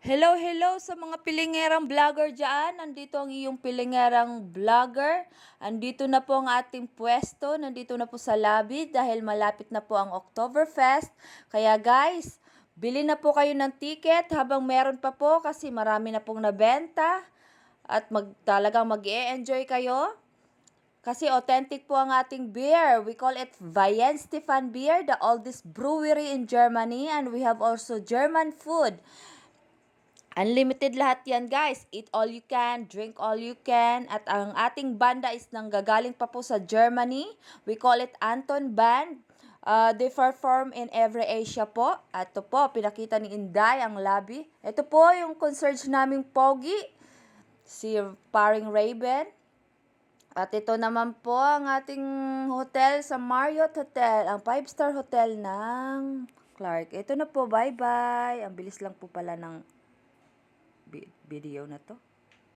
Hello, hello sa mga pilingerang vlogger dyan. Nandito ang iyong pilingerang vlogger. Andito na po ang ating pwesto. Nandito na po sa lobby dahil malapit na po ang Oktoberfest. Kaya guys, bili na po kayo ng ticket habang meron pa po kasi marami na pong nabenta. At talagang mag-e-enjoy kayo. Kasi authentic po ang ating beer. We call it Weihenstephan beer, the oldest brewery in Germany. And we have also German food. Unlimited lahat yan guys. Eat all you can, drink all you can. At ang ating banda is nanggagaling pa po sa Germany. We call it Anton Band. They perform in every Asia po. At ito po, pinakita ni Inday ang lobby. Ito po yung concierge naming Pogi. Si Paring Raven. At ito naman po ang ating hotel sa Marriott Hotel. Ang 5-star hotel ng Clark. Ito na po, bye-bye. Ang bilis lang po pala ng video na to.